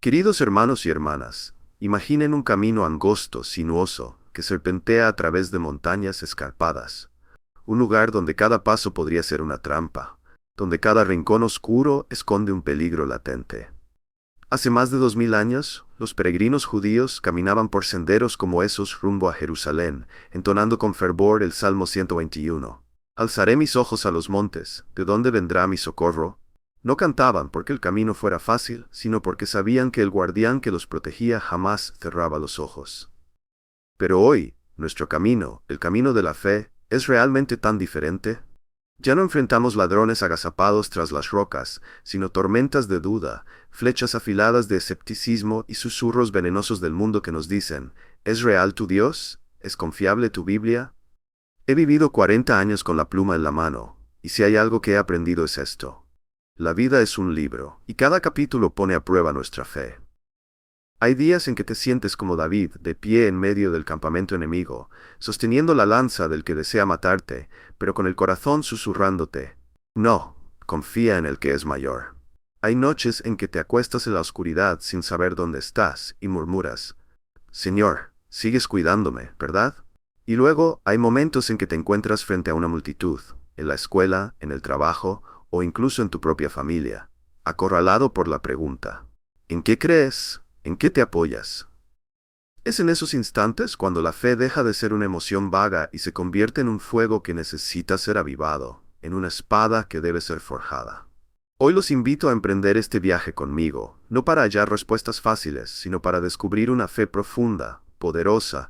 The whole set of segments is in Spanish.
Queridos hermanos y hermanas, imaginen un camino angosto, sinuoso, que serpentea a través de montañas escarpadas. Un lugar donde cada paso podría ser una trampa, donde cada rincón oscuro esconde un peligro latente. Hace más de 2000 años, los peregrinos judíos caminaban por senderos como esos rumbo a Jerusalén, entonando con fervor el Salmo 121. Alzaré mis ojos a los montes, ¿de dónde vendrá mi socorro? No cantaban porque el camino fuera fácil, sino porque sabían que el guardián que los protegía jamás cerraba los ojos. Pero hoy, nuestro camino, el camino de la fe, ¿es realmente tan diferente? Ya no enfrentamos ladrones agazapados tras las rocas, sino tormentas de duda, flechas afiladas de escepticismo y susurros venenosos del mundo que nos dicen, ¿es real tu Dios? ¿Es confiable tu Biblia? He vivido 40 años con la pluma en la mano, y si hay algo que he aprendido es esto. La vida es un libro, y cada capítulo pone a prueba nuestra fe. Hay días en que te sientes como David, de pie en medio del campamento enemigo, sosteniendo la lanza del que desea matarte, pero con el corazón susurrándote, no, confía en el que es mayor. Hay noches en que te acuestas en la oscuridad sin saber dónde estás, y murmuras, Señor, sigues cuidándome, ¿verdad? Y luego hay momentos en que te encuentras frente a una multitud, en la escuela, en el trabajo, o incluso en tu propia familia, acorralado por la pregunta, ¿en qué crees? ¿En qué te apoyas? Es en esos instantes cuando la fe deja de ser una emoción vaga y se convierte en un fuego que necesita ser avivado, en una espada que debe ser forjada. Hoy los invito a emprender este viaje conmigo, no para hallar respuestas fáciles, sino para descubrir una fe profunda, poderosa,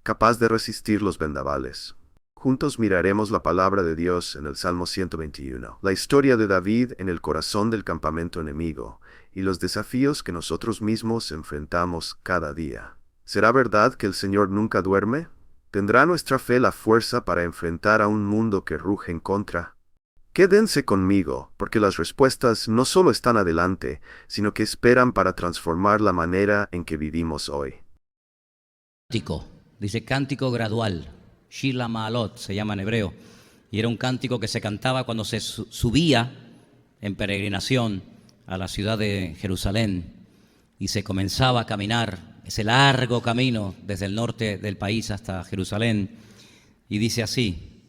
capaz de resistir los vendavales. Juntos miraremos la palabra de Dios en el Salmo 121, la historia de David en el corazón del campamento enemigo, y los desafíos que nosotros mismos enfrentamos cada día. ¿Será verdad que el Señor nunca duerme? ¿Tendrá nuestra fe la fuerza para enfrentar a un mundo que ruge en contra? Quédense conmigo, porque las respuestas no solo están adelante, sino que esperan para transformar la manera en que vivimos hoy. Cántico, dice cántico gradual, Shila Maalot se llama en hebreo, y era un cántico que se cantaba cuando se subía en peregrinación a la ciudad de Jerusalén y se comenzaba a caminar ese largo camino desde el norte del país hasta Jerusalén, y dice así,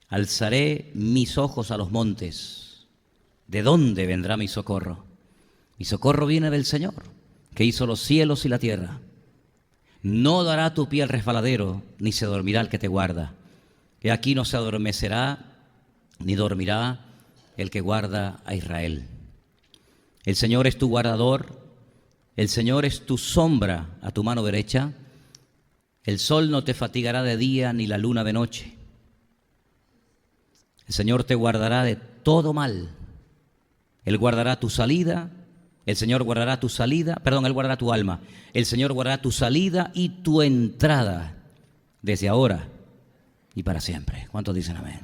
alzaré mis ojos a los montes, ¿de dónde vendrá mi socorro? Mi socorro viene del Señor, que hizo los cielos y la tierra. No dará tu pie al resbaladero, ni se dormirá el que te guarda. He aquí no se adormecerá, ni dormirá el que guarda a Israel. El Señor es tu guardador, el Señor es tu sombra a tu mano derecha. El sol no te fatigará de día, ni la luna de noche. El Señor te guardará de todo mal. Él guardará tu salida. El Señor guardará tu salida, Él guardará tu alma. El Señor guardará tu salida y tu entrada desde ahora y para siempre. ¿Cuántos dicen amén?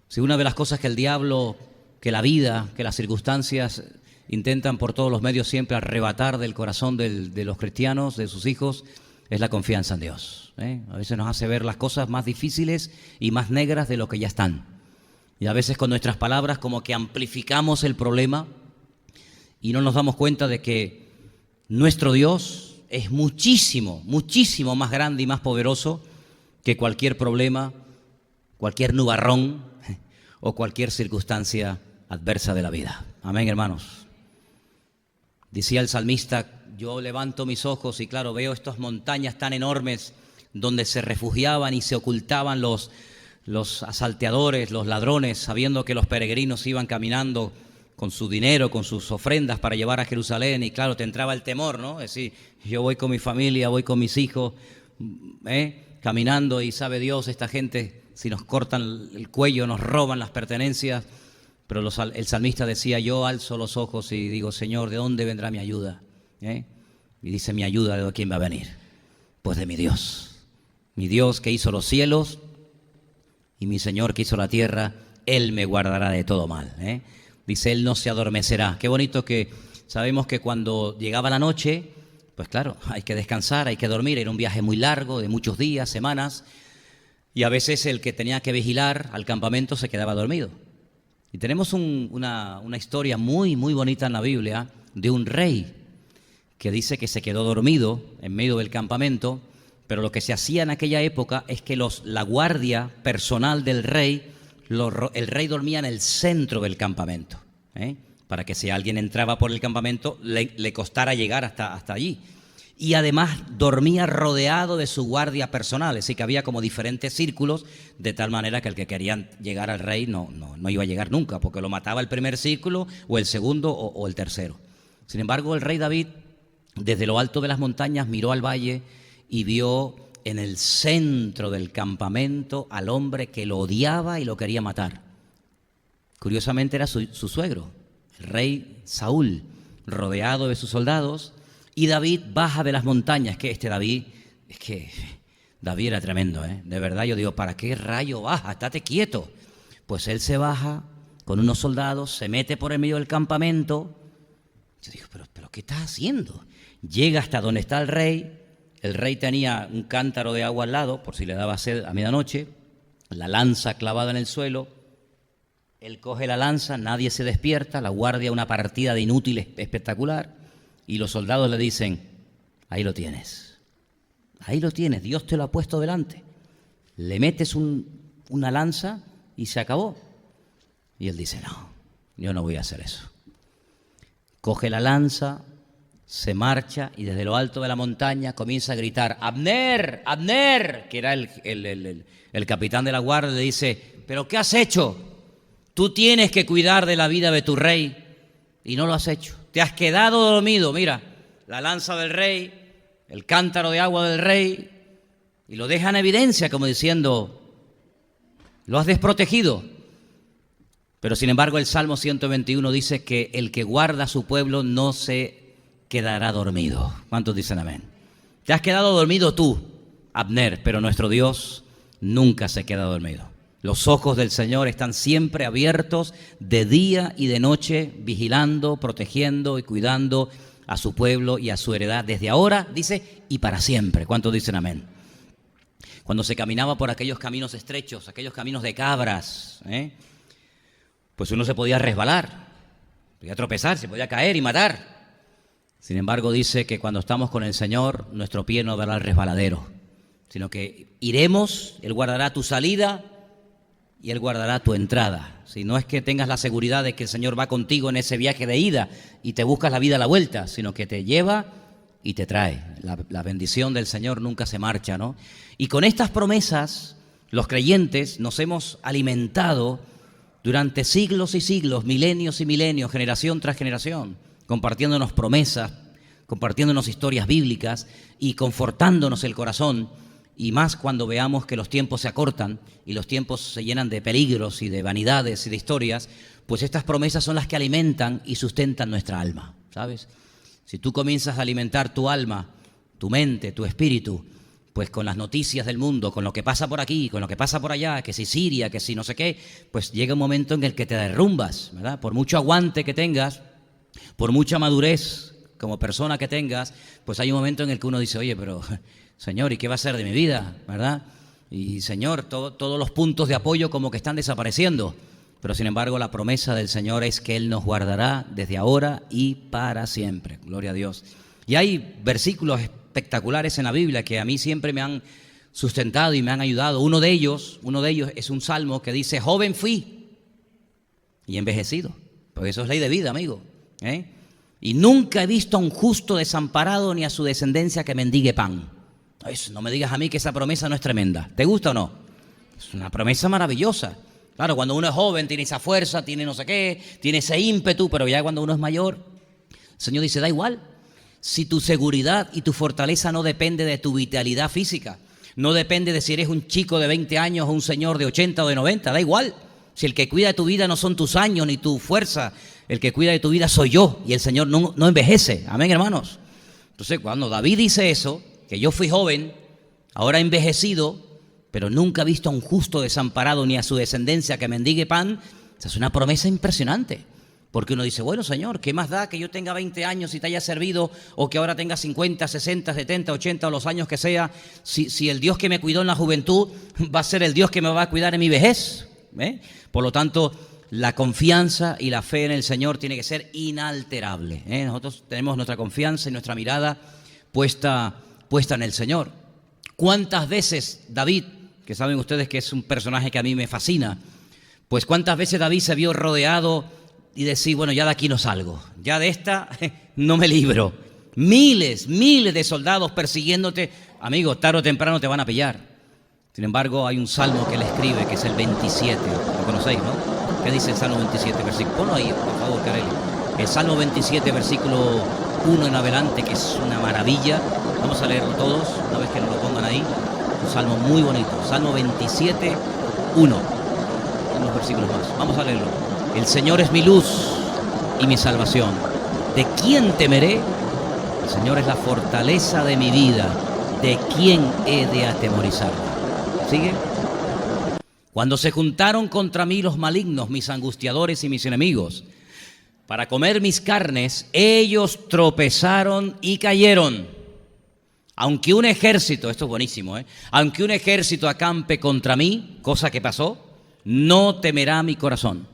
Si una de las cosas que el diablo, que la vida, que las circunstancias intentan por todos los medios siempre arrebatar del corazón de los cristianos, de sus hijos, es la confianza en Dios. A veces nos hace ver las cosas más difíciles y más negras de lo que ya están. Y a veces con nuestras palabras como que amplificamos el problema y no nos damos cuenta de que nuestro Dios es muchísimo, muchísimo más grande y más poderoso que cualquier problema, cualquier nubarrón o cualquier circunstancia adversa de la vida. Amén, hermanos. Decía el salmista, yo levanto mis ojos y claro, veo estas montañas tan enormes donde se refugiaban y se ocultaban los asalteadores, los ladrones, sabiendo que los peregrinos iban caminando con su dinero, con sus ofrendas para llevar a Jerusalén, y claro, te entraba el temor, ¿no? Es decir, yo voy con mi familia, voy con mis hijos, caminando, y sabe Dios, esta gente, si nos cortan el cuello, nos roban las pertenencias, pero el salmista decía, yo alzo los ojos y digo, Señor, ¿de dónde vendrá mi ayuda? Y dice, mi ayuda, ¿de quién va a venir? Pues de mi Dios que hizo los cielos, y mi Señor que hizo la tierra, Él me guardará de todo mal, Dice, Él no se adormecerá. Qué bonito que sabemos que cuando llegaba la noche, pues claro, hay que descansar, hay que dormir. Era un viaje muy largo, de muchos días, semanas, y a veces el que tenía que vigilar al campamento se quedaba dormido. Y tenemos una historia muy, muy bonita en la Biblia de un rey que dice que se quedó dormido en medio del campamento, pero lo que se hacía en aquella época es que la guardia personal del rey, el rey dormía en el centro del campamento, para que si alguien entraba por el campamento le costara llegar hasta allí. Y además dormía rodeado de su guardia personal, así que había como diferentes círculos, de tal manera que el que quería llegar al rey no iba a llegar nunca, porque lo mataba el primer círculo, o el segundo, o el tercero. Sin embargo, el rey David, desde lo alto de las montañas, miró al valle y vio en el centro del campamento al hombre que lo odiaba y lo quería matar. Curiosamente era su suegro, el rey Saúl, rodeado de sus soldados. Y David baja de las montañas, David era tremendo, de verdad. Yo digo, ¿para qué rayo baja? Estate quieto. Pues él se baja con unos soldados, se mete por el medio del campamento. Yo digo, ¿pero qué estás haciendo? Llega hasta donde está el rey tenía un cántaro de agua al lado, por si le daba sed a medianoche, la lanza clavada en el suelo. Él coge la lanza, nadie se despierta, la guardia una partida de inútiles espectacular. Y los soldados le dicen, ahí lo tienes, Dios te lo ha puesto delante. Le metes una lanza y se acabó. Y él dice, no, yo no voy a hacer eso. Coge la lanza, se marcha y desde lo alto de la montaña comienza a gritar, Abner, Abner, que era el capitán de la guardia, le dice, ¿pero qué has hecho? Tú tienes que cuidar de la vida de tu rey y no lo has hecho. Te has quedado dormido, mira, la lanza del rey, el cántaro de agua del rey, y lo deja en evidencia como diciendo, lo has desprotegido. Pero sin embargo el Salmo 121 dice que el que guarda a su pueblo no se quedará dormido. ¿Cuántos dicen amén? Te has quedado dormido tú, Abner, pero nuestro Dios nunca se queda dormido. Los ojos del Señor están siempre abiertos de día y de noche, vigilando, protegiendo y cuidando a su pueblo y a su heredad desde ahora, dice, y para siempre. ¿Cuántos dicen amén? Cuando se caminaba por aquellos caminos estrechos, aquellos caminos de cabras, pues uno se podía resbalar, podía tropezar, se podía caer y matar. Sin embargo, dice que cuando estamos con el Señor, nuestro pie no dará al resbaladero, sino que iremos, Él guardará tu salida y Él guardará tu entrada. Si no es que tengas la seguridad de que el Señor va contigo en ese viaje de ida y te buscas la vida a la vuelta, sino que te lleva y te trae. La bendición del Señor nunca se marcha, ¿no? Y con estas promesas, los creyentes nos hemos alimentado durante siglos y siglos, milenios y milenios, generación tras generación, compartiéndonos promesas, compartiéndonos historias bíblicas y confortándonos el corazón. Y más cuando veamos que los tiempos se acortan y los tiempos se llenan de peligros y de vanidades y de historias, pues estas promesas son las que alimentan y sustentan nuestra alma, ¿sabes? Si tú comienzas a alimentar tu alma, tu mente, tu espíritu, pues con las noticias del mundo, con lo que pasa por aquí, con lo que pasa por allá, que si Siria, que si no sé qué, pues llega un momento en el que te derrumbas, ¿verdad? Por mucho aguante que tengas, por mucha madurez como persona que tengas, pues hay un momento en el que uno dice, oye, pero Señor, ¿y qué va a ser de mi vida? ¿Verdad? Y Señor, todos los puntos de apoyo como que están desapareciendo. Pero sin embargo la promesa del Señor es que Él nos guardará desde ahora y para siempre. Gloria a Dios. Y hay versículos espectaculares en la Biblia que a mí siempre me han sustentado y me han ayudado. Uno de ellos es un salmo que dice, joven fui y envejecido. Porque eso es ley de vida, amigo. Y nunca he visto a un justo desamparado ni a su descendencia que mendigue pan. No me digas a mí que esa promesa no es tremenda. ¿Te gusta o no? Es una promesa maravillosa. Claro, cuando uno es joven tiene esa fuerza, tiene no sé qué, tiene ese ímpetu, pero ya cuando uno es mayor, el Señor dice, da igual. Si tu seguridad y tu fortaleza no depende de tu vitalidad física, no depende de si eres un chico de 20 años o un señor de 80 o de 90, da igual. Si el que cuida de tu vida no son tus años ni tu fuerza, el que cuida de tu vida soy yo y el Señor no envejece. Amén, hermanos. Entonces, cuando David dice eso, que yo fui joven, ahora envejecido, pero nunca he visto a un justo desamparado ni a su descendencia que mendigue pan, esa es una promesa impresionante. Porque uno dice, bueno, Señor, ¿qué más da que yo tenga 20 años y te haya servido o que ahora tenga 50, 60, 70, 80 o los años que sea? Si el Dios que me cuidó en la juventud va a ser el Dios que me va a cuidar en mi vejez. Por lo tanto, la confianza y la fe en el Señor tiene que ser inalterable. Nosotros tenemos nuestra confianza y nuestra mirada puesta en el Señor. ¿Cuántas veces David, que saben ustedes que es un personaje que a mí me fascina, pues cuántas veces David se vio rodeado y decía, bueno, ya de aquí no salgo, ya de esta no me libro? Miles de soldados persiguiéndote, amigo, tarde o temprano te van a pillar. Sin embargo, hay un salmo que él escribe, que es el 27, lo conocéis, ¿no? ¿Qué dice el Salmo 27, versículo? Ponlo ahí, por favor, Carelli. El Salmo 27, versículo 1 en adelante, que es una maravilla. Vamos a leerlo todos, una vez que nos lo pongan ahí. Un salmo muy bonito. Salmo 27, 1. Unos versículos más. Vamos a leerlo. El Señor es mi luz y mi salvación. ¿De quién temeré? El Señor es la fortaleza de mi vida. ¿De quién he de atemorizarme? ¿Sigue? Cuando se juntaron contra mí los malignos, mis angustiadores y mis enemigos, para comer mis carnes, ellos tropezaron y cayeron. Aunque un ejército, esto es buenísimo, aunque un ejército acampe contra mí, cosa que pasó, no temerá mi corazón.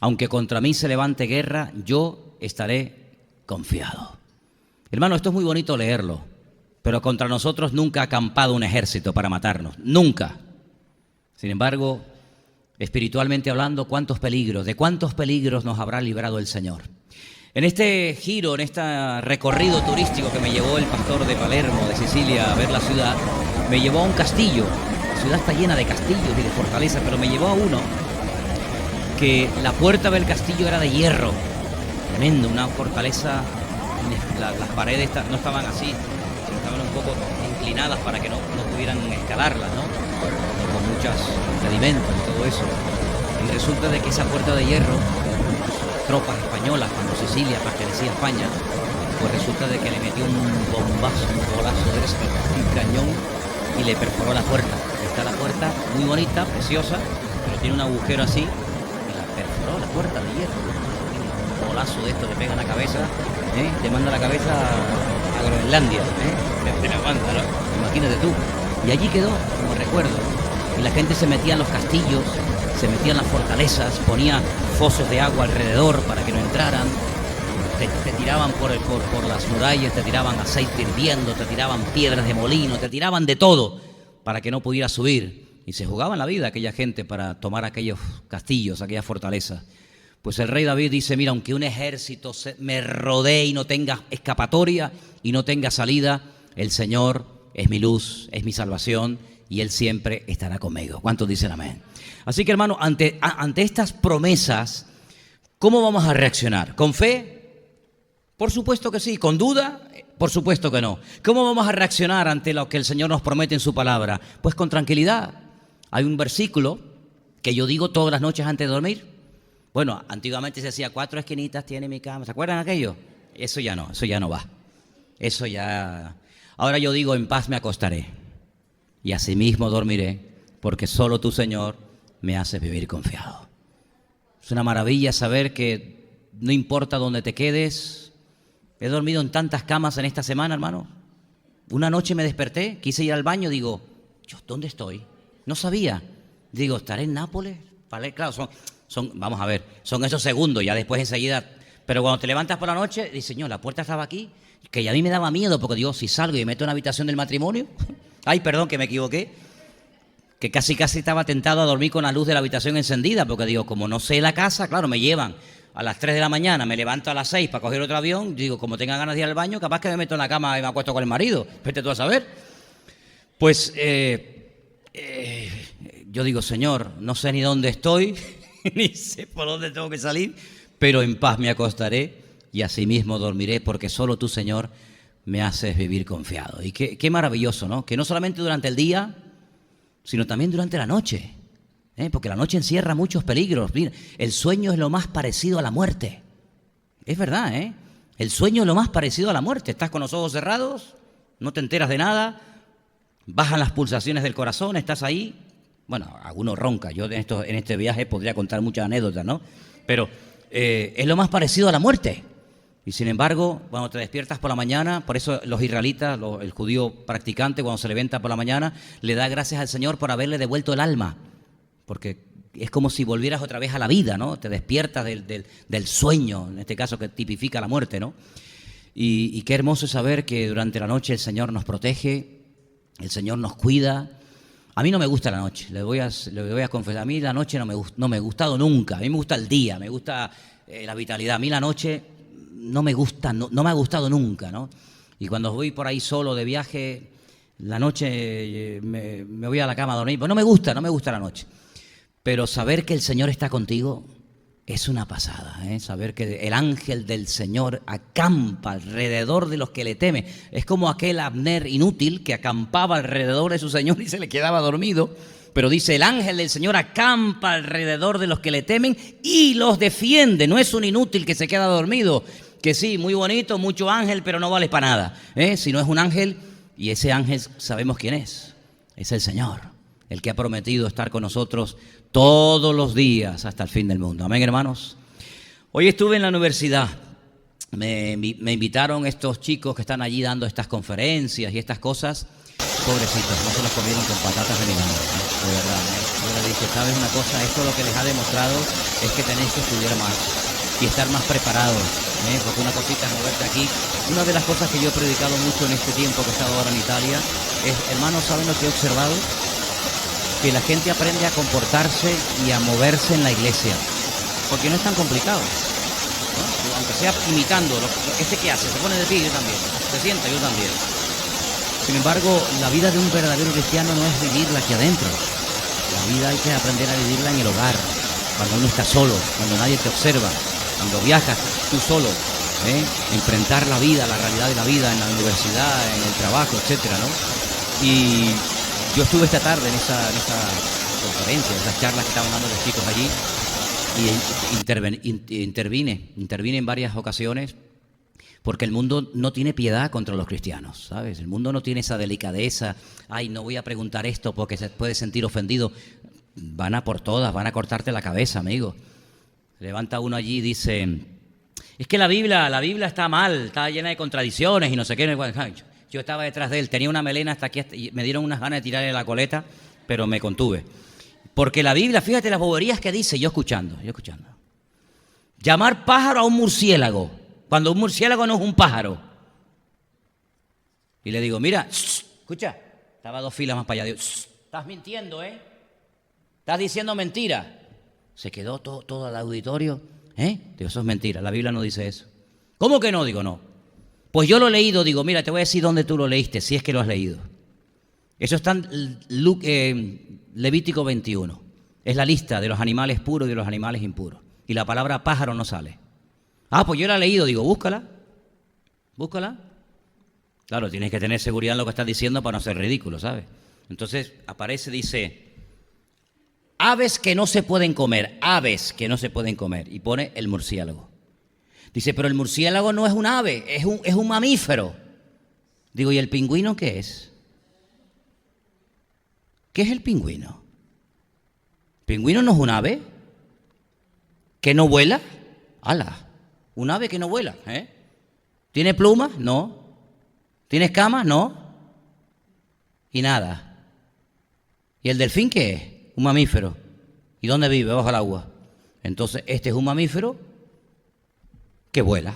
Aunque contra mí se levante guerra, yo estaré confiado. Hermano, esto es muy bonito leerlo, pero contra nosotros nunca ha acampado un ejército para matarnos, nunca. Sin embargo, espiritualmente hablando, de cuántos peligros nos habrá librado el Señor. En este giro, en este recorrido turístico que me llevó el pastor de Palermo, de Sicilia, a ver la ciudad, me llevó a un castillo. La ciudad está llena de castillos y de fortalezas, pero me llevó a uno que la puerta del castillo era de hierro. Tremendo, una fortaleza. Las paredes no estaban así, estaban un poco inclinadas para que no pudieran escalarlas, ¿no? Con muchos sedimentos y todo eso. Y resulta de que esa puerta de hierro, tropas españolas, cuando Sicilia pertenecía a España, pues resulta de que le metió un bombazo, un golazo de ese, un cañón, y le perforó la puerta. Está la puerta muy bonita, preciosa, pero tiene un agujero así, y la perforó la puerta de hierro. Un golazo de esto le pega en la cabeza, te manda la cabeza a Groenlandia, te la manda, ¿no? Imagínate tú. Y allí quedó, como recuerdo. Y la gente se metía en los castillos, se metía en las fortalezas, ponía fosos de agua alrededor para que no entraran. Te tiraban por las murallas, te tiraban aceite hirviendo, te tiraban piedras de molino, te tiraban de todo para que no pudieras subir. Y se jugaban la vida aquella gente para tomar aquellos castillos, aquellas fortalezas. Pues el rey David dice, mira, aunque un ejército me rodee y no tenga escapatoria y no tenga salida, el Señor es mi luz, es mi salvación y Él siempre estará conmigo. ¿Cuántos dicen amén? Así que, hermano, ante estas promesas, ¿cómo vamos a reaccionar? ¿Con fe? Por supuesto que sí. ¿Con duda? Por supuesto que no. ¿Cómo vamos a reaccionar ante lo que el Señor nos promete en su palabra? Pues con tranquilidad. Hay un versículo que yo digo todas las noches antes de dormir. Bueno, antiguamente se decía 4 esquinitas tiene mi cama. ¿Se acuerdan aquello? Eso ya no va. Eso ya... Ahora yo digo, en paz me acostaré y asimismo dormiré, porque solo tú, Señor, me haces vivir confiado. Es una maravilla saber que no importa dónde te quedes. He dormido en tantas camas en esta semana, hermano. Una noche me desperté, quise ir al baño, digo, ¿dónde estoy? No sabía. Digo, ¿estaré en Nápoles? Vale, claro, vamos a ver, son esos segundos, ya después enseguida. Pero cuando te levantas por la noche, dices, Señor, la puerta estaba aquí, que ya a mí me daba miedo, porque digo, si salgo y me meto en la habitación del matrimonio, ay, perdón, que me equivoqué, que casi estaba tentado a dormir con la luz de la habitación encendida, porque digo, como no sé la casa, claro, me llevan a las 3 de la mañana, me levanto a las 6 para coger otro avión, digo, como tenga ganas de ir al baño, capaz que me meto en la cama y me acuesto con el marido, vete tú a saber. Pues yo digo, Señor, no sé ni dónde estoy, ni sé por dónde tengo que salir, pero en paz me acostaré y asimismo dormiré, porque solo tú, Señor, me haces vivir confiado. Y qué maravilloso, ¿no? Que no solamente durante el día, sino también durante la noche, porque la noche encierra muchos peligros. Mira, el sueño es lo más parecido a la muerte. Es verdad, el sueño es lo más parecido a la muerte. Estás con los ojos cerrados, no te enteras de nada, bajan las pulsaciones del corazón, estás ahí. Bueno, algunos ronca. Yo en este viaje podría contar muchas anécdotas, ¿no? Pero es lo más parecido a la muerte. Y sin embargo, cuando te despiertas por la mañana, por eso los israelitas, el judío practicante, cuando se levanta por la mañana, le da gracias al Señor por haberle devuelto el alma. Porque es como si volvieras otra vez a la vida, ¿no? Te despiertas del sueño, en este caso que tipifica la muerte, ¿no? Y qué hermoso es saber que durante la noche el Señor nos protege, el Señor nos cuida. A mí no me gusta la noche, le voy a confesar, a mí la noche no me ha gustado nunca, a mí me gusta el día, me gusta la vitalidad, a mí la noche no me gusta, no me ha gustado nunca, ¿no? Y cuando voy por ahí solo de viaje, la noche me voy a la cama a dormir, pues no me gusta la noche. Pero saber que el Señor está contigo es una pasada, ¿eh? Saber que el ángel del Señor acampa alrededor de los que le temen. Es como aquel Abner inútil que acampaba alrededor de su Señor y se le quedaba dormido. Pero dice, el ángel del Señor acampa alrededor de los que le temen y los defiende. No es un inútil que se queda dormido, que sí, muy bonito, mucho ángel, pero no vale para nada, ¿eh? Si no es un ángel, y ese ángel sabemos quién es el Señor, el que ha prometido estar con nosotros todos los días hasta el fin del mundo. Amén, hermanos. Hoy estuve en la universidad. Me invitaron estos chicos que están allí dando estas conferencias y estas cosas. Pobrecitos, no se los comieron con patatas de milagro, ¿eh? De verdad, ¿eh? Yo les dije, ¿sabes una cosa? Esto lo que les ha demostrado es que tenéis que estudiar más y estar más preparados, ¿eh? Porque una cosita es moverte aquí. Una de las cosas que yo he predicado mucho en este tiempo que he estado ahora en Italia es, hermanos, ¿saben lo que he observado? Que la gente aprende a comportarse y a moverse en la iglesia, porque no es tan complicado, ¿no? Aunque sea imitando, ¿este qué hace? Se pone de pie, yo también, se sienta, yo también. Sin embargo, la vida de un verdadero cristiano no es vivirla aquí adentro. La vida hay que aprender a vivirla en el hogar, cuando uno está solo, cuando nadie te observa, cuando viajas tú solo, ¿eh? Enfrentar la vida, la realidad de la vida en la universidad, en el trabajo, etcétera, ¿no? Y yo estuve esta tarde en esa conferencia, en esas charlas que estaban dando los chicos allí, y intervine en varias ocasiones, porque el mundo no tiene piedad contra los cristianos, ¿sabes? El mundo no tiene esa delicadeza, ay, no voy a preguntar esto porque se puede sentir ofendido. Van a por todas, van a cortarte la cabeza, amigo. Levanta uno allí y dice, es que la Biblia está mal, está llena de contradicciones y no sé qué. Yo estaba detrás de él, tenía una melena hasta aquí, y me dieron unas ganas de tirarle la coleta, pero me contuve. Porque la Biblia, fíjate las boberías que dice, yo escuchando. Llamar pájaro a un murciélago, cuando un murciélago no es un pájaro. Y le digo, mira, escucha, estaba 2 filas más para allá. Digo, estás mintiendo, ¿eh? Estás diciendo mentira. Se quedó todo el auditorio, ¿eh? Digo, eso es mentira, la Biblia no dice eso. ¿Cómo que no? Digo, no. Pues yo lo he leído, digo, mira, te voy a decir dónde tú lo leíste, si es que lo has leído. Eso está en Levítico 21. Es la lista de los animales puros y de los animales impuros. Y la palabra pájaro no sale. Ah, pues yo la he leído, digo, búscala. Claro, tienes que tener seguridad en lo que estás diciendo para no ser ridículo, ¿sabes? Entonces aparece, dice, aves que no se pueden comer, y pone el murciélago. Dice, pero el murciélago no es un ave, es un mamífero. Digo, ¿y el pingüino qué es? ¿Qué es el pingüino? ¿Pingüino no es un ave? ¿Que no vuela? ¡Hala! Un ave que no vuela, ¿eh? ¿Tiene plumas? No. ¿Tiene escamas? No. Y nada. ¿Y el delfín qué es? Un mamífero. ¿Y dónde vive? Bajo el agua. Entonces, este es un mamífero que vuela.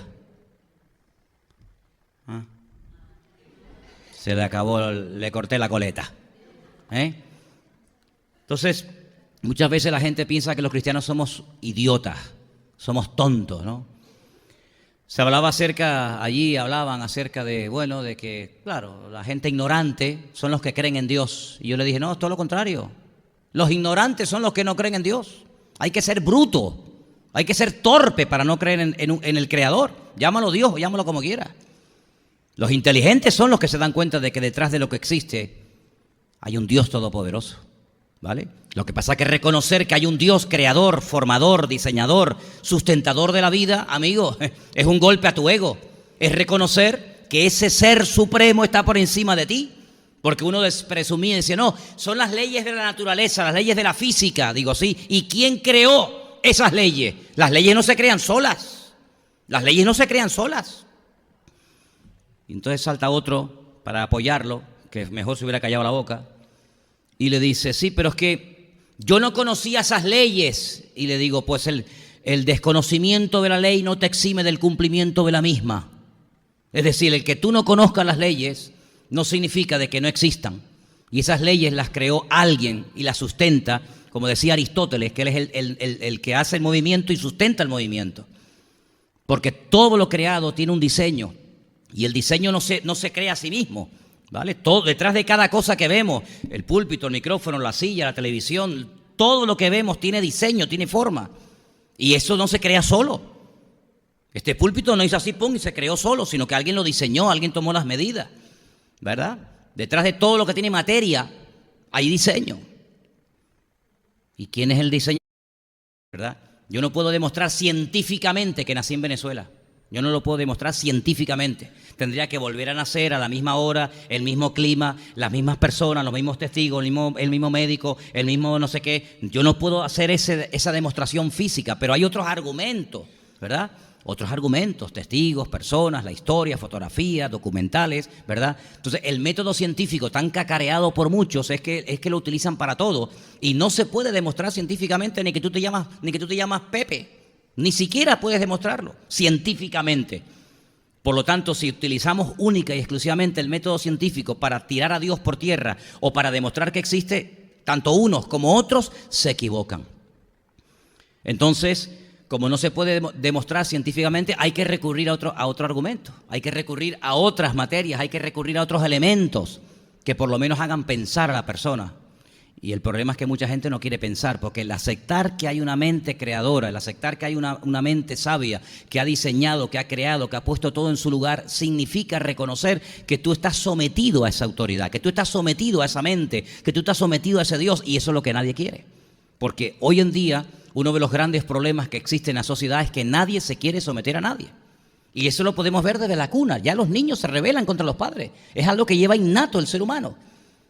Se le acabó, le corté la coleta, ¿eh? Entonces, muchas veces la gente piensa que los cristianos somos idiotas, somos tontos, ¿no? Hablaban acerca de, bueno, de que, claro, la gente ignorante son los que creen en Dios. Y yo le dije, no, es todo lo contrario. Los ignorantes son los que no creen en Dios. Hay que ser bruto. Hay que ser torpe para no creer en el Creador. Llámalo Dios o llámalo como quiera. Los inteligentes son los que se dan cuenta de que detrás de lo que existe hay un Dios todopoderoso, ¿vale? Lo que pasa es que reconocer que hay un Dios creador, formador, diseñador, sustentador de la vida, amigo, es un golpe a tu ego. Es reconocer que ese ser supremo está por encima de ti. Porque uno presumía y decía, no, son las leyes de la naturaleza, las leyes de la física. Digo, sí, ¿y quién creó esas leyes? Las leyes no se crean solas. Y entonces salta otro para apoyarlo, que mejor se hubiera callado la boca, y le dice, sí, pero es que Yo no conocía esas leyes. Y le digo, pues el desconocimiento de la ley no te exime del cumplimiento de la misma. Es decir, el que tú no conozcas las leyes no significa de que no existan. Y esas leyes las creó alguien y las sustenta, como decía Aristóteles, que él es el que hace el movimiento y sustenta el movimiento. Porque todo lo creado tiene un diseño. Y el diseño no se crea a sí mismo, ¿vale? Todo, detrás de cada cosa que vemos, el púlpito, el micrófono, la silla, la televisión, todo lo que vemos tiene diseño, tiene forma. Y eso no se crea solo. Este púlpito no hizo así, pum, y se creó solo, sino que alguien lo diseñó, alguien tomó las medidas, ¿verdad? Detrás de todo lo que tiene materia hay diseño. ¿Y quién es el diseñador? ¿Verdad? Yo no puedo demostrar científicamente que nací en Venezuela. Yo no lo puedo demostrar científicamente. Tendría que volver a nacer a la misma hora, el mismo clima, las mismas personas, los mismos testigos, el mismo médico, el mismo no sé qué. Yo no puedo hacer esa demostración física, pero hay otros argumentos, ¿verdad? Otros argumentos, testigos, personas, la historia, fotografías, documentales, ¿verdad? Entonces, el método científico tan cacareado por muchos es que lo utilizan para todo y no se puede demostrar científicamente ni que tú te llamas Pepe. Ni siquiera puedes demostrarlo científicamente. Por lo tanto, si utilizamos única y exclusivamente el método científico para tirar a Dios por tierra o para demostrar que existe, tanto unos como otros se equivocan. Entonces, como no se puede demostrar científicamente, hay que recurrir a otro argumento, hay que recurrir a otras materias, hay que recurrir a otros elementos que por lo menos hagan pensar a la persona. Y el problema es que mucha gente no quiere pensar, porque el aceptar que hay una mente creadora, el aceptar que hay una mente sabia que ha diseñado, que ha creado, que ha puesto todo en su lugar, significa reconocer que tú estás sometido a esa autoridad, que tú estás sometido a esa mente, que tú estás sometido a ese Dios, y eso es lo que nadie quiere. Porque hoy en día uno de los grandes problemas que existe en la sociedad es que nadie se quiere someter a nadie. Y eso lo podemos ver desde la cuna. Ya los niños se rebelan contra los padres. Es algo que lleva innato el ser humano.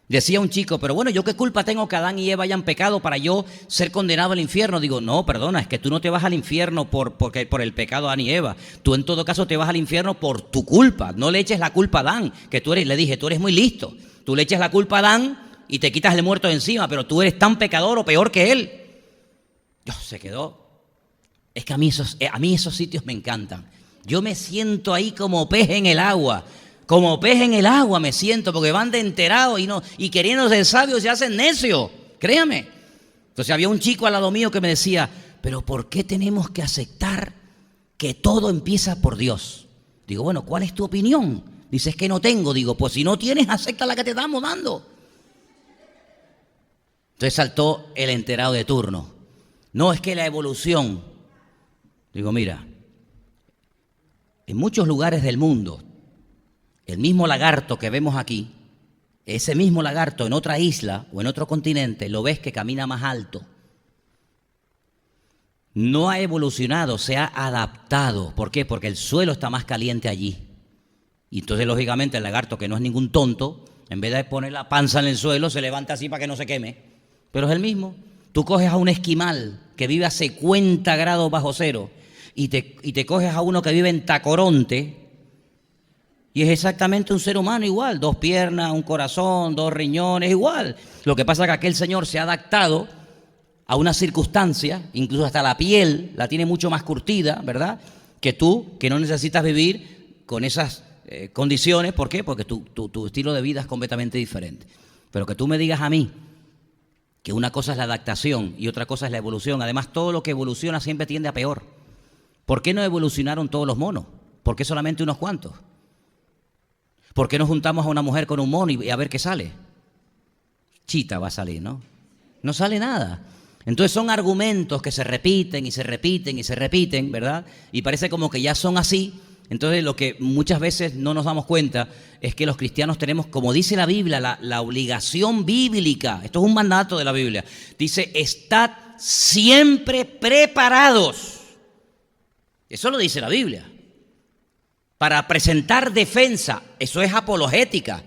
Decía un chico, pero bueno, ¿yo qué culpa tengo que Adán y Eva hayan pecado para yo ser condenado al infierno? Digo, no, perdona, es que tú no te vas al infierno por el pecado de Adán y Eva. Tú en todo caso te vas al infierno por tu culpa. No le eches la culpa a Adán, que le dije, tú eres muy listo. Tú le eches la culpa a Adán y te quitas el muerto de encima, pero tú eres tan pecador o peor que él. Se quedó. Es que a mí esos sitios me encantan. Yo me siento ahí como pez en el agua. Como pez en el agua me siento, porque van de enterados y queriendo ser sabios se hacen necios, créame. Entonces había un chico al lado mío que me decía, pero ¿por qué tenemos que aceptar que todo empieza por Dios? Digo, bueno, ¿cuál es tu opinión? Dices que no tengo. Digo, pues si no tienes, acepta la que te estamos dando. Entonces saltó el enterado de turno. No, es que la evolución. Digo, mira, en muchos lugares del mundo, el mismo lagarto que vemos aquí, ese mismo lagarto en otra isla o en otro continente, lo ves que camina más alto. No ha evolucionado, se ha adaptado. ¿Por qué? Porque el suelo está más caliente allí. Y entonces, lógicamente, el lagarto, que no es ningún tonto, en vez de poner la panza en el suelo, se levanta así para que no se queme. Pero es el mismo. Tú coges a un esquimal que vive a 50 grados bajo cero y te coges a uno que vive en Tacoronte, y es exactamente un ser humano igual, 2 piernas, un corazón, 2 riñones, igual. Lo que pasa es que aquel señor se ha adaptado a una circunstancia, incluso hasta la piel la tiene mucho más curtida, ¿verdad? Que tú, que no necesitas vivir con esas condiciones. ¿Por qué? Porque tu estilo de vida es completamente diferente. Pero que tú me digas a mí que una cosa es la adaptación y otra cosa es la evolución. Además, todo lo que evoluciona siempre tiende a peor. ¿Por qué no evolucionaron todos los monos? ¿Por qué solamente unos cuantos? ¿Por qué no juntamos a una mujer con un mono y a ver qué sale? Chita va a salir, ¿no? No sale nada. Entonces son argumentos que se repiten y se repiten y se repiten, ¿verdad? Y parece como que ya son así. Entonces lo que muchas veces no nos damos cuenta es que los cristianos tenemos, como dice la Biblia, la obligación bíblica. Esto es un mandato de la Biblia. Dice, estad siempre preparados. Eso lo dice la Biblia. Para presentar defensa, eso es apologética.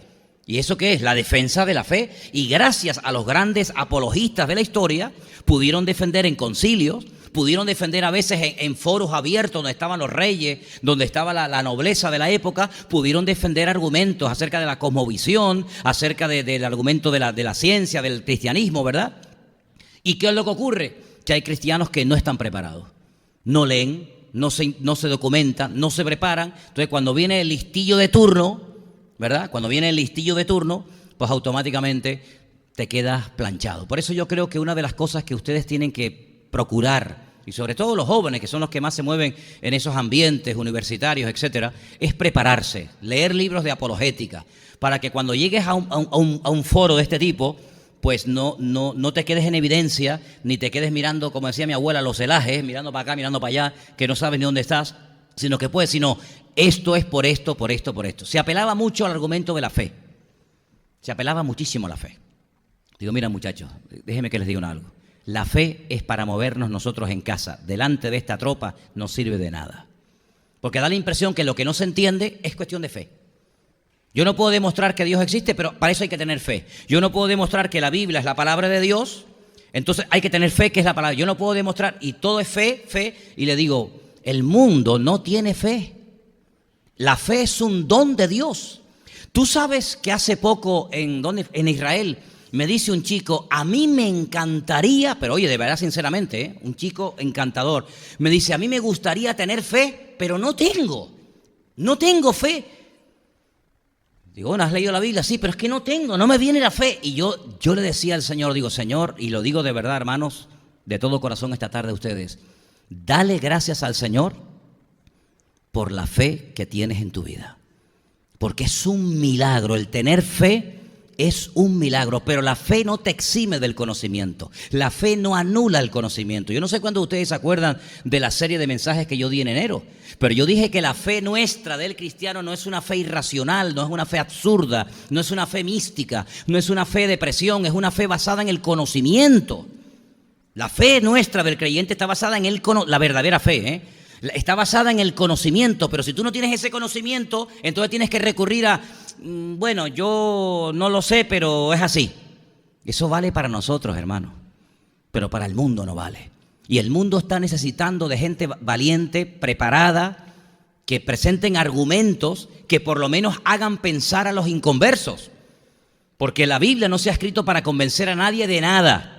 ¿Y eso qué es? La defensa de la fe. Y gracias a los grandes apologistas de la historia, pudieron defender en concilios, pudieron defender a veces en foros abiertos donde estaban los reyes, donde estaba la nobleza de la época, pudieron defender argumentos acerca de la cosmovisión, acerca del argumento de la ciencia, del cristianismo, ¿verdad? ¿Y qué es lo que ocurre? Que hay cristianos que no están preparados. No leen, no se documentan, no se preparan. Entonces, cuando viene el listillo de turno, ¿verdad? Cuando viene el listillo de turno, pues automáticamente te quedas planchado. Por eso yo creo que una de las cosas que ustedes tienen que procurar, y sobre todo los jóvenes, que son los que más se mueven en esos ambientes universitarios, etcétera, es prepararse, leer libros de apologética, para que cuando llegues a un foro de este tipo, pues no te quedes en evidencia, ni te quedes mirando, como decía mi abuela, los celajes, mirando para acá, mirando para allá, que no sabes ni dónde estás, sino que puedes, sino esto es por esto, por esto, por esto. Se apelaba mucho al argumento de la fe. Se apelaba muchísimo a la fe. Digo, mira muchachos, déjenme que les diga algo. La fe es para movernos nosotros en casa. Delante de esta tropa no sirve de nada. Porque da la impresión que lo que no se entiende es cuestión de fe. Yo no puedo demostrar que Dios existe, pero para eso hay que tener fe. Yo no puedo demostrar que la Biblia es la palabra de Dios, entonces hay que tener fe que es la palabra. Yo no puedo demostrar, y todo es fe, fe, y le digo, el mundo no tiene fe. La fe es un don de Dios. Tú sabes que hace poco en Israel me dice un chico, a mí me encantaría, pero oye, de verdad sinceramente, un chico encantador, me dice, a mí me gustaría tener fe, pero no tengo fe. Digo, bueno, ¿has leído la Biblia? Sí, pero es que no me viene la fe. Y yo le decía al Señor, digo, Señor, y lo digo de verdad, hermanos, de todo corazón esta tarde a ustedes, dale gracias al Señor por la fe que tienes en tu vida. Porque es un milagro, el tener fe es un milagro, pero la fe no te exime del conocimiento. La fe no anula el conocimiento. Yo no sé cuántos de ustedes se acuerdan de la serie de mensajes que yo di en enero, pero yo dije que la fe nuestra del cristiano no es una fe irracional, no es una fe absurda, no es una fe mística, no es una fe de presión, es una fe basada en el conocimiento. La fe nuestra del creyente está basada en la verdadera fe, está basada en el conocimiento, pero si tú no tienes ese conocimiento, entonces tienes que recurrir a, bueno, yo no lo sé, pero es así. Eso vale para nosotros, hermano, pero para el mundo no vale. Y el mundo está necesitando de gente valiente, preparada, que presenten argumentos que por lo menos hagan pensar a los inconversos. Porque la Biblia no se ha escrito para convencer a nadie de nada.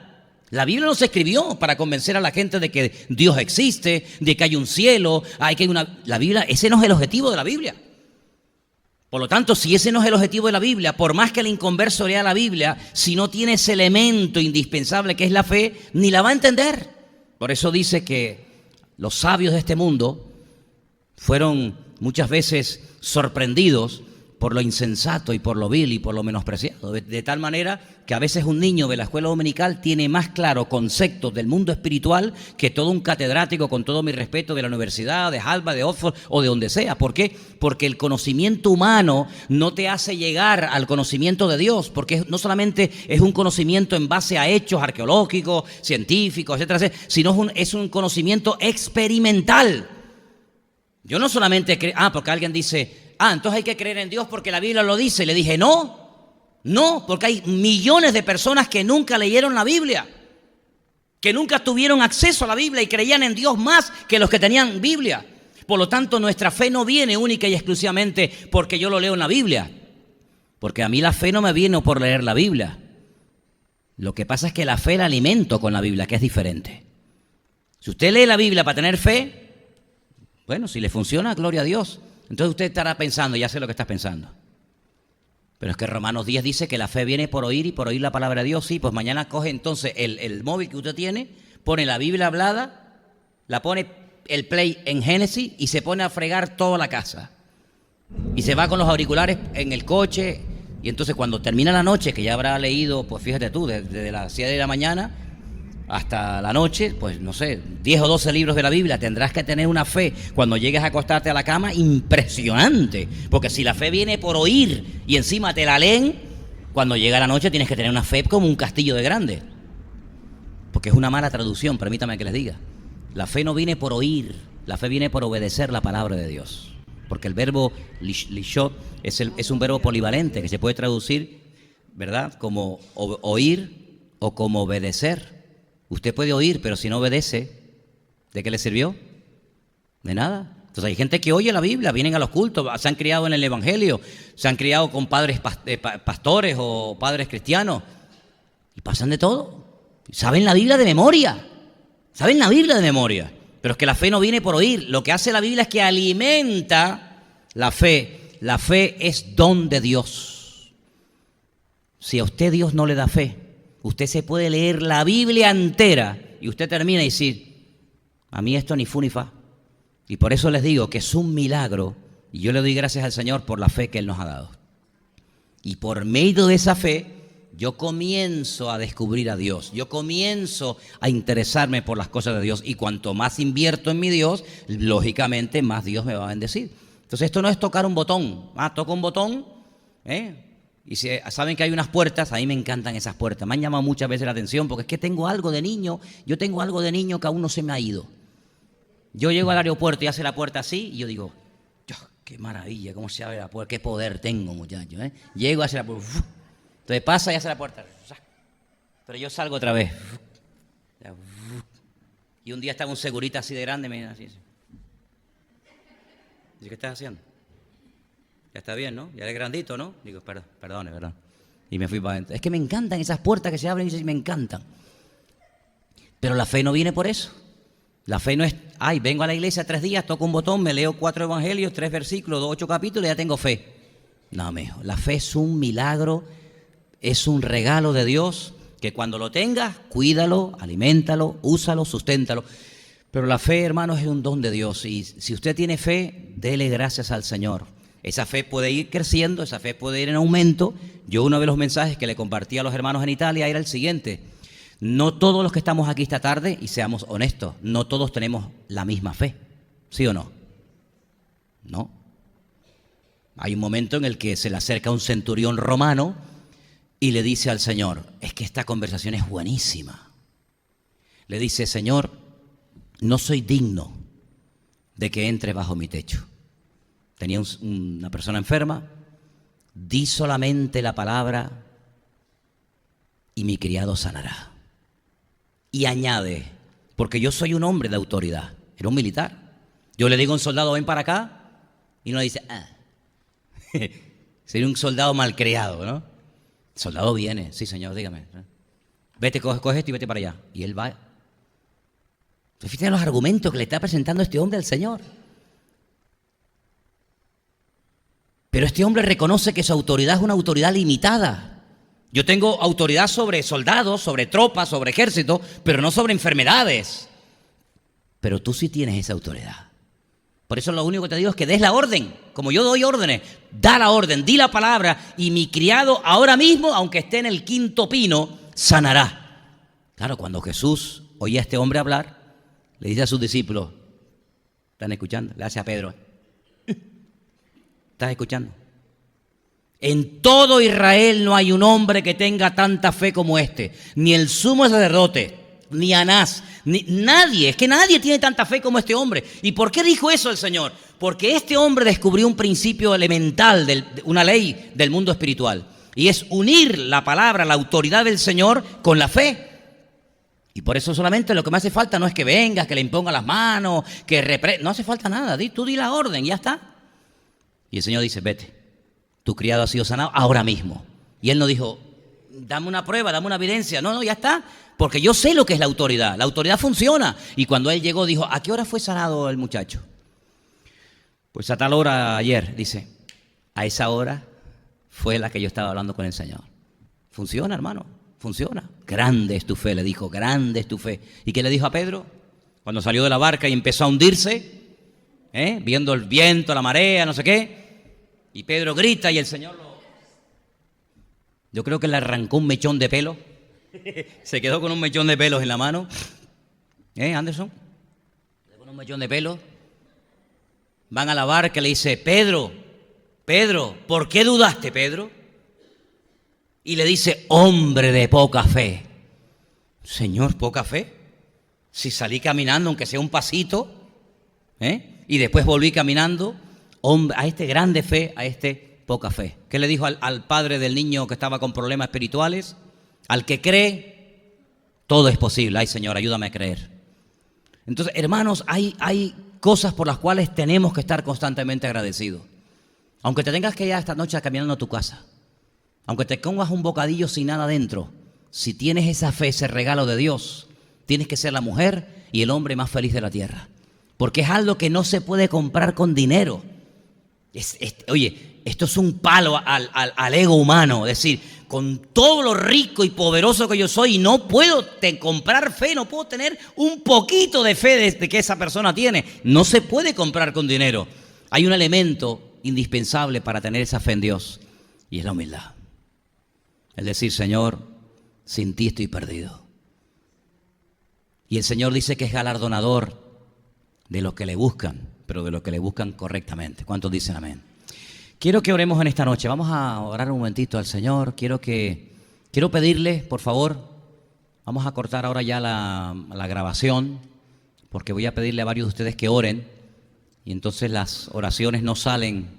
La Biblia no se escribió para convencer a la gente de que Dios existe, de que hay un cielo, la Biblia, ese no es el objetivo de la Biblia. Por lo tanto, si ese no es el objetivo de la Biblia, por más que el inconverso lea la Biblia, si no tiene ese elemento indispensable que es la fe, ni la va a entender. Por eso dice que los sabios de este mundo fueron muchas veces sorprendidos por lo insensato y por lo vil y por lo menospreciado, de tal manera que a veces un niño de la escuela dominical tiene más claro conceptos del mundo espiritual que todo un catedrático, con todo mi respeto, de la universidad, de Harvard, de Oxford o de donde sea. ¿Por qué? Porque el conocimiento humano no te hace llegar al conocimiento de Dios, porque no solamente es un conocimiento en base a hechos arqueológicos, científicos, etcétera, sino es un conocimiento experimental. Yo no solamente porque alguien dice, entonces hay que creer en Dios porque la Biblia lo dice. Le dije, no, porque hay millones de personas que nunca leyeron la Biblia, que nunca tuvieron acceso a la Biblia y creían en Dios más que los que tenían Biblia. Por lo tanto, nuestra fe no viene única y exclusivamente porque yo lo leo en la Biblia, porque a mí la fe no me viene por leer la Biblia. Lo que pasa es que la fe la alimento con la Biblia, que es diferente. Si usted lee la Biblia para tener fe, bueno, si le funciona, gloria a Dios. Entonces usted estará pensando, ya sé lo que estás pensando. Pero es que Romanos 10 dice que la fe viene por oír y por oír la palabra de Dios. Sí, pues mañana coge entonces el móvil que usted tiene, pone la Biblia hablada, la pone el play en Génesis y se pone a fregar toda la casa. Y se va con los auriculares en el coche. Y entonces cuando termina la noche, que ya habrá leído, pues fíjate tú, desde las 7 de la mañana hasta la noche, pues no sé, 10 o 12 libros de la Biblia, tendrás que tener una fe cuando llegues a acostarte a la cama impresionante, porque si la fe viene por oír y encima te la leen, cuando llega la noche tienes que tener una fe como un castillo de grande, porque es una mala traducción, permítame que les diga. La fe no viene por oír, la fe viene por obedecer la palabra de Dios, porque el verbo lishot es un verbo polivalente que se puede traducir, ¿verdad?, como oír o como obedecer. Usted puede oír, pero si no obedece, ¿de qué le sirvió? De nada. Entonces hay gente que oye la Biblia, vienen a los cultos, se han criado en el Evangelio, se han criado con padres pastores o padres cristianos y pasan de todo. Saben la Biblia de memoria. Saben la Biblia de memoria. Pero es que la fe no viene por oír. Lo que hace la Biblia es que alimenta la fe. La fe es don de Dios. Si a usted Dios no le da fe, usted se puede leer la Biblia entera y usted termina y decir, a mí esto ni fu ni fa. Y por eso les digo que es un milagro y yo le doy gracias al Señor por la fe que Él nos ha dado. Y por medio de esa fe, yo comienzo a descubrir a Dios. Yo comienzo a interesarme por las cosas de Dios. Y cuanto más invierto en mi Dios, lógicamente más Dios me va a bendecir. Entonces esto no es tocar un botón. Toco un botón, y si saben que hay unas puertas, a mí me encantan esas puertas. Me han llamado muchas veces la atención porque es que tengo algo de niño. Yo tengo algo de niño que aún no se me ha ido. Yo llego al aeropuerto y hace la puerta así y yo digo, qué maravilla, cómo se abre la puerta, qué poder tengo, muchacho. Llego a hacer la puerta. Entonces pasa y hace la puerta. Pero yo salgo otra vez. Y un día estaba un segurita así de grande, me dice así. Dice, ¿qué estás haciendo? Ya está bien, ¿no? Ya eres grandito, ¿no? Digo, perdone. Y me fui para adentro. Es que me encantan esas puertas que se abren y me encantan. Pero la fe no viene por eso. La fe no es, vengo a la iglesia 3 días, toco un botón, me leo 4 evangelios, 3 versículos, 8 capítulos y ya tengo fe. No, mijo, la fe es un milagro, es un regalo de Dios que cuando lo tengas, cuídalo, aliméntalo, úsalo, susténtalo. Pero la fe, hermanos, es un don de Dios y si usted tiene fe, dele gracias al Señor. Esa fe puede ir creciendo, esa fe puede ir en aumento. Yo uno de los mensajes que le compartí a los hermanos en Italia era el siguiente. No todos los que estamos aquí esta tarde, y seamos honestos, no todos tenemos la misma fe, ¿sí o no? No. Hay un momento en el que se le acerca un centurión romano y le dice al Señor, es que esta conversación es buenísima. Le dice, Señor, no soy digno de que entre bajo mi techo. Tenía una persona enferma, di solamente la palabra y mi criado sanará. Y añade, porque yo soy un hombre de autoridad, era un militar. Yo le digo a un soldado, ven para acá, y uno dice, sería un soldado malcriado, ¿no? El soldado viene, sí señor, dígame. Vete, coge esto y vete para allá. Y él va. Fíjate los argumentos que le está presentando este hombre al Señor. Pero este hombre reconoce que su autoridad es una autoridad limitada. Yo tengo autoridad sobre soldados, sobre tropas, sobre ejércitos, pero no sobre enfermedades. Pero tú sí tienes esa autoridad. Por eso lo único que te digo es que des la orden. Como yo doy órdenes, da la orden, di la palabra y mi criado ahora mismo, aunque esté en el 5º pino, sanará. Claro, cuando Jesús oía a este hombre hablar, le dice a sus discípulos, ¿están escuchando? Le hace a Pedro, ¿estás escuchando? En todo Israel no hay un hombre que tenga tanta fe como este, ni el sumo sacerdote, ni Anás, ni nadie, es que nadie tiene tanta fe como este hombre. ¿Y por qué dijo eso el Señor? Porque este hombre descubrió un principio elemental, una ley del mundo espiritual, y es unir la palabra, la autoridad del Señor con la fe. Y por eso solamente lo que me hace falta no es que vengas, que le imponga las manos, no hace falta nada, tú di la orden y ya está. Y el Señor dice, vete. Tu criado ha sido sanado ahora mismo. Y él no dijo, dame una prueba, dame una evidencia. No, ya está. Porque yo sé lo que es la autoridad. La autoridad funciona. Y cuando él llegó, dijo, ¿a qué hora fue sanado el muchacho? Pues a tal hora ayer, dice. A esa hora fue la que yo estaba hablando con el Señor. Funciona, hermano, funciona. Grande es tu fe, le dijo, grande es tu fe. ¿Y qué le dijo a Pedro? Cuando salió de la barca y empezó a hundirse, viendo el viento, la marea, no sé qué. Y Pedro grita y el Señor yo creo que le arrancó un mechón de pelo. Se quedó con un mechón de pelos en la mano. Anderson? Se quedó con un mechón de pelo. Van a la barca y le dice, Pedro, ¿por qué dudaste, Pedro? Y le dice, hombre de poca fe. Señor, ¿poca fe? Si salí caminando, aunque sea un pasito, y después volví caminando. Hombre, a este grande fe, a este poca fe. ¿Qué le dijo al padre del niño que estaba con problemas espirituales? Al que cree, todo es posible. Ay, Señor, ayúdame a creer. Entonces, hermanos, hay cosas por las cuales tenemos que estar constantemente agradecidos. Aunque te tengas que ir esta noche caminando a tu casa, aunque te comas un bocadillo sin nada dentro, Si tienes esa fe, ese regalo de Dios, tienes que ser la mujer y el hombre más feliz de la tierra. Porque es algo que no se puede comprar con dinero. Oye, esto es un palo al ego humano. Es decir, con todo lo rico y poderoso que yo soy, no puedo comprar fe, no puedo tener un poquito de fe de que esa persona tiene. No se puede comprar con dinero. Hay un elemento indispensable para tener esa fe en Dios, y es la humildad. Es decir, Señor, sin ti estoy perdido. Y el Señor dice que es galardonador de los que le buscan, pero de los que le buscan correctamente. ¿Cuántos dicen amén? Quiero que oremos en esta noche. Vamos a orar un momentito al Señor. Quiero pedirle, por favor, vamos a cortar ahora ya la grabación, porque voy a pedirle a varios de ustedes que oren, y entonces las oraciones no salen